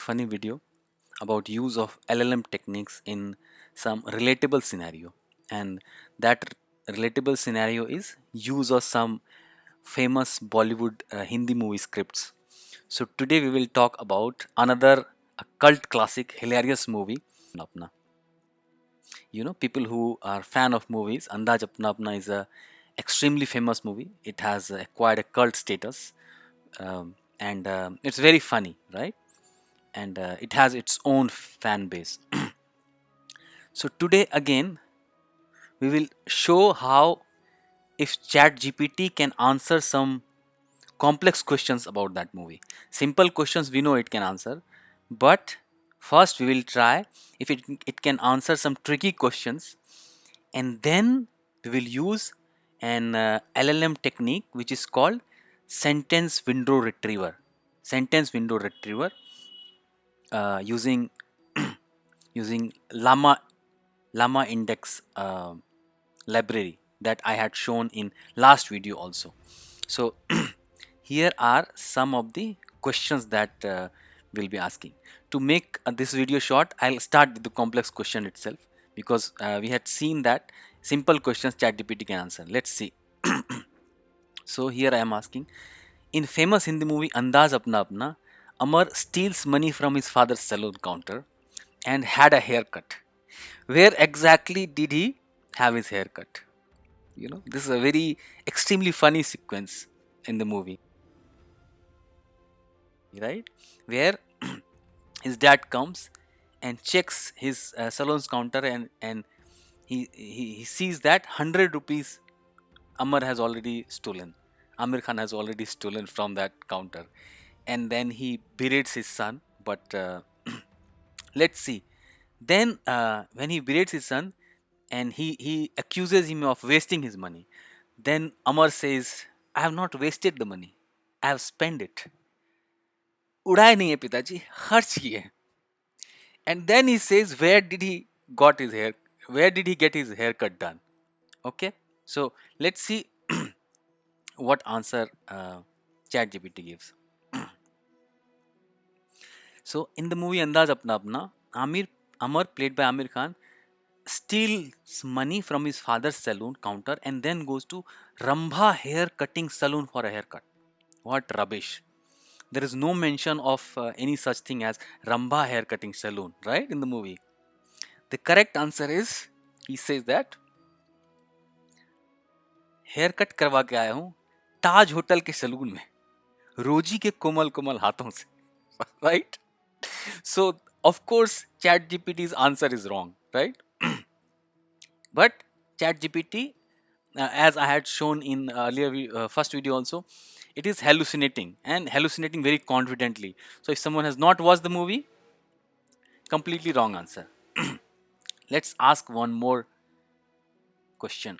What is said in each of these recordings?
funny video about use of LLM techniques in some relatable scenario, and that relatable scenario is use of some famous Bollywood Hindi movie scripts. So today we will talk about another cult classic, hilarious movie, Apna. People who are fan of movies, Andaz Apna Apna is a extremely famous movie. It has acquired a cult status, and it's very funny, right? And it has its own fan base. So today again we will show how if ChatGPT can answer some complex questions about that movie. Simple questions we know it can answer, but first we will try if it can answer some tricky questions, and then we will use an LLM technique which is called sentence window retriever. Sentence window retriever using using llama index library that I had shown in last video also. So here are some of the questions that we'll be asking. To make this video short, I'll start with the complex question itself, because we had seen that simple questions ChatGPT can answer. Let's see. So here I am asking, in famous Hindi movie Andaz Apna Apna, Amar steals money from his father's salon counter and had a haircut. Where exactly did he have his haircut? This is a very extremely funny sequence in the movie, right? Where his dad comes and checks his salon's counter, and he sees that 100 rupees Amar has already stolen. Amir Khan has already stolen from that counter, and then he berates his son. But let's see. Then when he berates his son and he accuses him of wasting his money, then Amar says, "I have not wasted the money. I have spent it. उड़ाए नहीं है पिताजी, खर्च किए." And then he says, where did he get his haircut done? Okay, so let's see what answer ChatGPT gives. So in the movie Andaz Apna Apna, Amar, played by Amir Khan, steals money from his father's saloon counter and then goes to Rambha hair cutting saloon for a haircut. What rubbish. There is no mention of any such thing as Rambha hair cutting saloon, right, in the movie. The correct answer is, he says that haircut करवा के आया हूँ ताज hotel के salon में, रोजी के कोमल कोमल हाथों से. Right? So of course ChatGPT's answer is wrong, right? But ChatGPT, as I had shown in earlier first video also, it is hallucinating, and hallucinating very confidently. So if someone has not watched the movie, completely wrong answer. Let's ask one more question.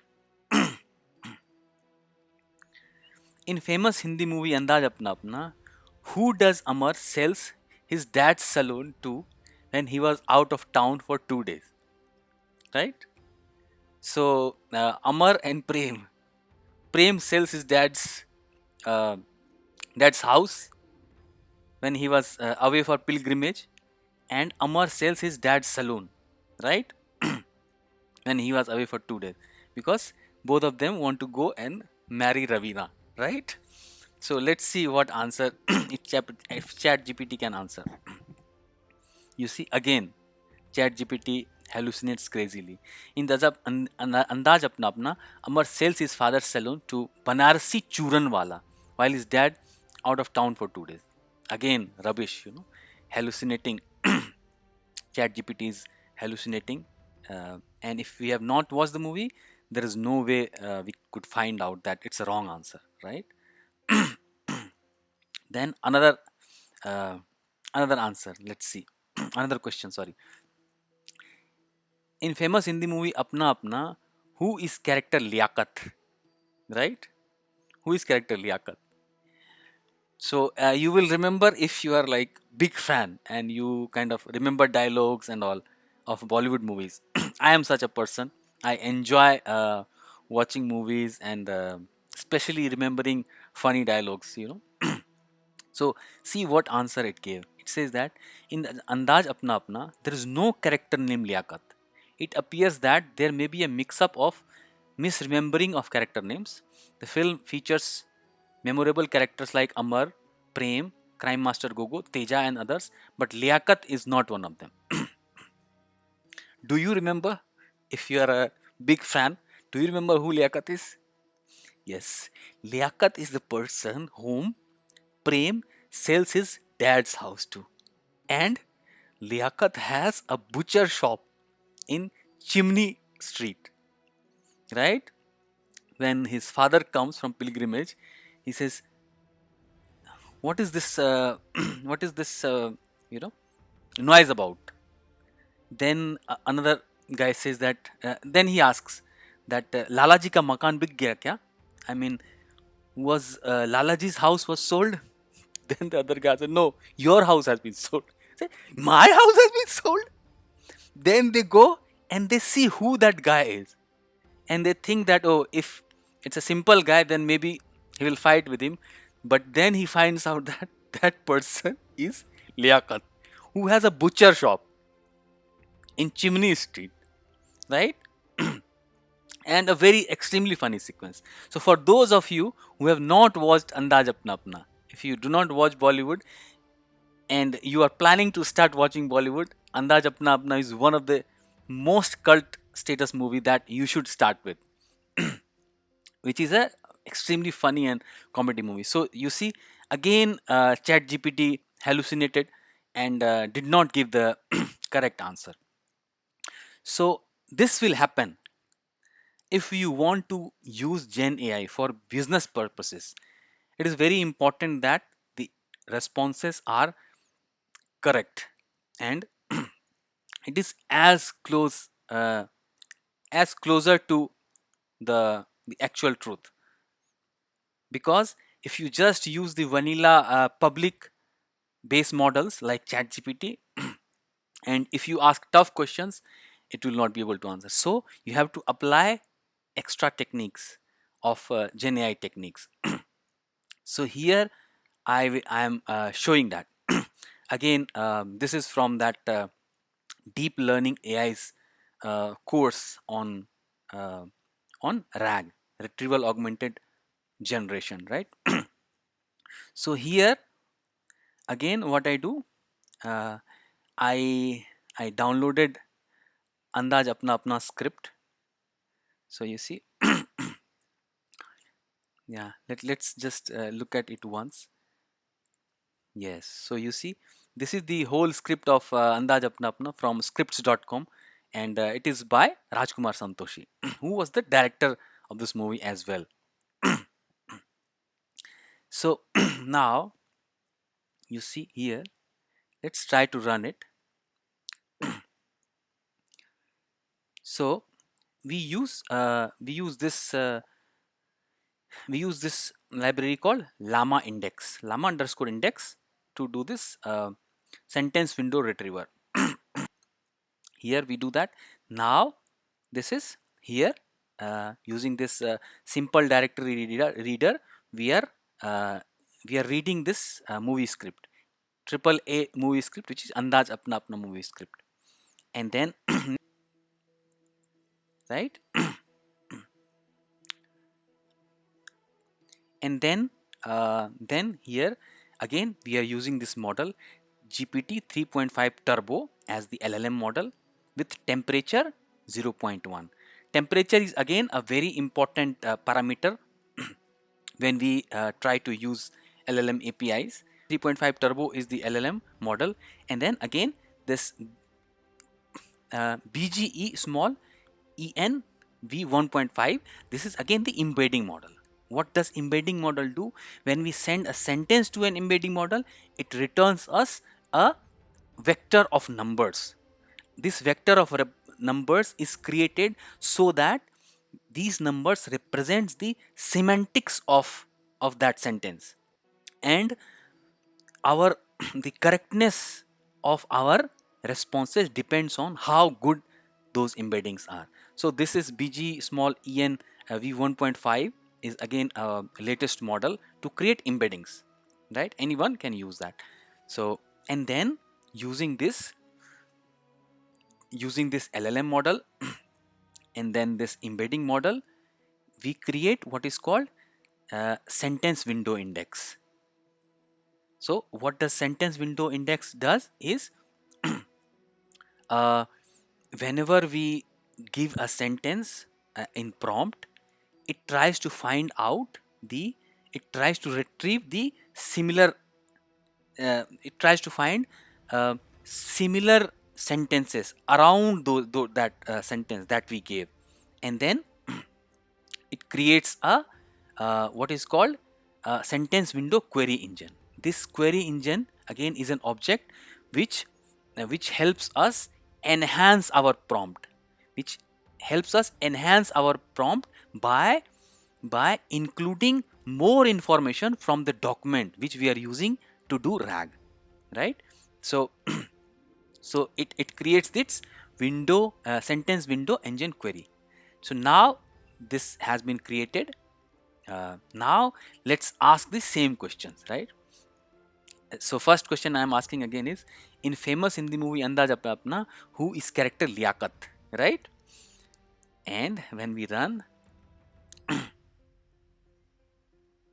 In famous Hindi movie Andaz Apna Apna, who does Amar sells his dad's salon to when he was out of town for 2 days? Right? So Amar and Prem sells his uh, dad's house when he was away for pilgrimage, and Amar sells his dad's salon, right? When he was away for 2 days, because both of them want to go and marry Ravina, right? So let's see what answer if ChatGPT can answer. You see, again, ChatGPT hallucinates crazily. In Andaz Apna Apna, Amar sells his father's salon to Banarsi Churan Wala while his dad out of town for 2 days. Again, rubbish, hallucinating. ChatGPT is hallucinating. And if we have not watched the movie, there is no way we could find out that it's a wrong answer, right? Then uh, another answer. Let's see. Another question. Sorry. In famous Hindi movie Apna Apna, who is character Liaquat? Right? Who is character Liaquat? So you will remember if you are like big fan and you kind of remember dialogues and all of Bollywood movies. I am such a person. I enjoy watching movies and especially remembering funny dialogues. So see what answer it gave. It says that in the Andaz Apna Apna, there is no character named Liaquat. It appears that there may be a mix-up of misremembering of character names. The film features memorable characters like Amar, Prem, Crime Master Gogo, Teja, and others, but Liaquat is not one of them. Do you remember? If you are a big fan, do you remember who Liaquat is? Yes, Liaquat is the person whom Prem sells his dad's house to. And Liaquat has a butcher shop in Chimney Street, right? When his father comes from pilgrimage, he says, "What is this? What is this? You know, noise about?" Then another guy says that. Then he asks that Lalaji ka makan bik gaya kya? I mean, was Lalaji's house was sold? Then the other guy said, "No, your house has been sold." Say, "My house has been sold." Then they go and they see who that guy is, and they think that, oh, if it's a simple guy, then maybe he will fight with him. But then he finds out that that person is Liaquat, who has a butcher shop in Chimney Street, right? And a very extremely funny sequence. So for those of you who have not watched Andaz Apna Apna, if you do not watch Bollywood and you are planning to start watching Bollywood, Andaz Apna Apna is one of the most cult status movie that you should start with, which is a extremely funny and comedy movie. So you see, again, Chat GPT hallucinated and did not give the correct answer. So this will happen if you want to use Gen AI for business purposes. It is very important that the responses are correct and it is as closer to the actual truth, because if you just use the vanilla public base models like ChatGPT and if you ask tough questions, it will not be able to answer. So you have to apply extra techniques of Gen AI techniques. So here I am showing that. Again, this is from that deep learning AI's course uh, on RAG, retrieval augmented generation, right? So here again, what I do, uh, I I downloaded Andaz Apna Apna script. So you see, yeah, let's just look at it once. Yes, so you see, this is the whole script of Andaz Apna Apna from scripts.com, and it is by Rajkumar Santoshi, who was the director of this movie as well. So now you see here, let's try to run it. So we use this library called llama index, llama underscore index, to do this sentence window retriever. Here we do that. Now this is here, using this simple directory reader, we are uh, we are reading this movie script, triple A movie script, which is Andaz Apna Apna movie script, and then right, and then here again we are using this model GPT 3.5 turbo as the LLM model with temperature 0.1. Temperature is again a very important parameter when we try to use LLM APIs. 3.5 turbo is the LLM model, and then again this BGE small en v1.5, this is again the embedding model. What does embedding model do? When we send a sentence to an embedding model, it returns us a vector of numbers. This vector of numbers is created so that these numbers represents the semantics of that sentence, and our the correctness of our responses depends on how good those embeddings are. So this is BG small en v1.5 is again a latest model to create embeddings. right? Anyone can use that. So, and then using this LLM model and then this embedding model, we create what is called sentence window index. So what the sentence window index does is, uh, whenever we give a sentence in prompt, it tries to find out the it tries to retrieve the similar it tries to find uh, similar sentences around that sentence that we gave, and then it creates a what is called a sentence window query engine. This query engine again is an object which helps us enhance our prompt, which helps us enhance our prompt by including more information from the document which we are using to do RAG, right? So so it creates this window sentence window engine query. So now this has been created. Now let's ask the same questions, right? So first question I am asking again is, in famous Hindi movie Andaz Apna Apna, who is character Liaquat, right? And when we run,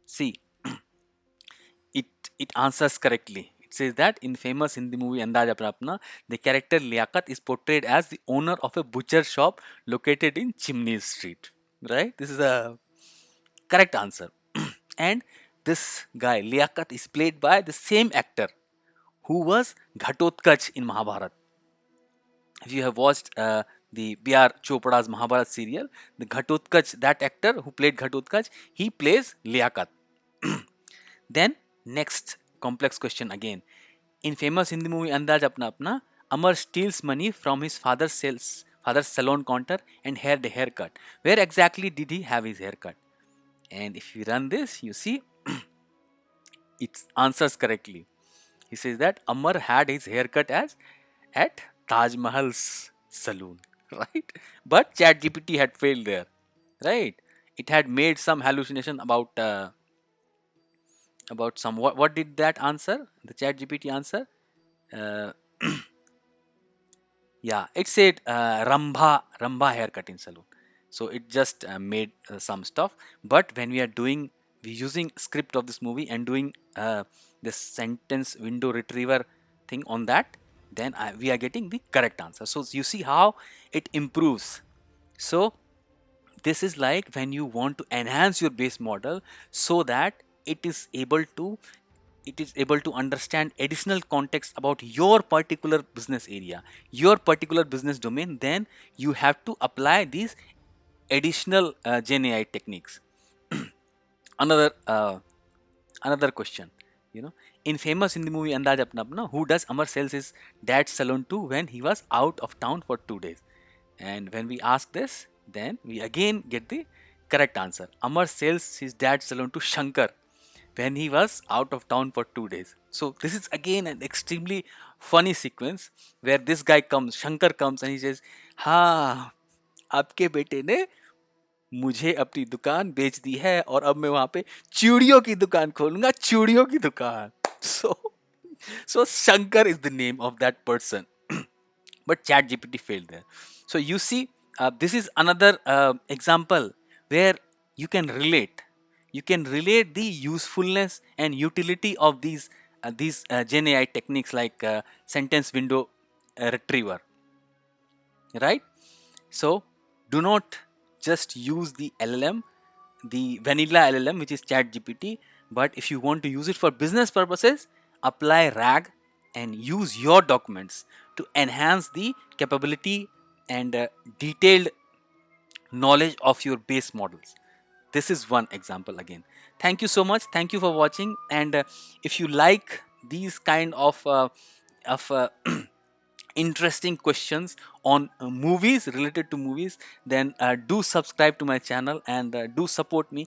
see, it it answers correctly. It says that in famous Hindi movie Andaz Apna Apna, the character Liaquat is portrayed as the owner of a butcher shop located in Chimney Street, right? This is a correct answer. And this guy Liaquat is played by the same actor who was Ghatotkach in Mahabharat. If you have watched the B.R. Chopra's Mahabharat serial, the Ghatotkach, that actor who played Ghatotkach, he plays Liaquat. Then next complex question again. In famous Hindi movie Andaz Apna Apna, Amar steals money from his father's salon counter and had a haircut. Where exactly did he have his haircut? And if you run this, you see it answers correctly. He says that Amar had his haircut as at Taj Mahal's saloon, right? But ChatGPT had failed there, right? It had made some hallucination about some what did that answer? The ChatGPT answer? Uh, yeah, it said Rambha haircut in saloon. So it just made some stuff. But when we using script of this movie and doing this sentence window retriever thing on that, then we are getting the correct answer. So you see how it improves. So this is like when you want to enhance your base model so that it is able to understand additional context about your particular business area, your particular business domain. Then you have to apply these additional gen AI techniques. Another another question, you know, in famous in the movie Andaz Apna Apna, who does Amar sells his dad's salon to when he was out of town for 2 days? And when we ask this, then we again get the correct answer. Amar sells his dad's salon to Shankar when he was out of town for 2 days. So this is again an extremely funny sequence where this guy comes, Shankar comes, and he says, "हाँ, आपके बेटे ने मुझे अपनी दुकान बेच दी है और अब मैं वहां पे चूड़ियों की दुकान खोलूंगा, चूड़ियों की दुकान." So Shankar is the name of that person. But ChatGPT failed there. So you see, this is another example where you can relate. You can relate the usefulness and utility of these Gen AI techniques like sentence window retriever, right? So do not just use the LLM, the vanilla LLM, which is ChatGPT. But if you want to use it for business purposes, apply RAG and use your documents to enhance the capability and detailed knowledge of your base models. This is one example again. Thank you so much. Thank you for watching. And if you like these kind of interesting questions on movies, related to movies, then do subscribe to my channel and do support me